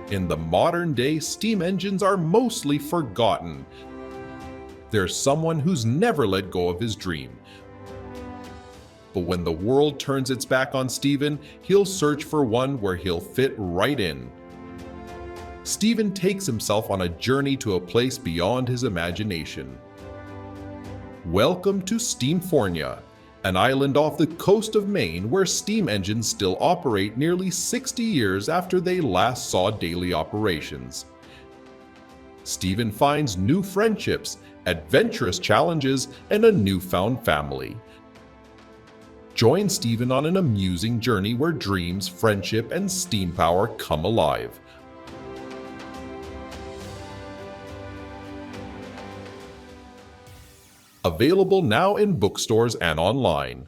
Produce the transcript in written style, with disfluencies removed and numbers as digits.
In the modern day, steam engines are mostly forgotten. There's someone who's never let go of his dream. But when the world turns its back on Steven, he'll search for one where he'll fit right in. Steven takes himself on a journey to a place beyond his imagination. Welcome to Steamfornia, an island off the coast of Maine where steam engines still operate nearly 60 years after they last saw daily operations. Steven finds new friendships, adventurous challenges, and a newfound family. Join Steven on an amusing journey where dreams, friendship, and steam power come alive. Available now in bookstores and online.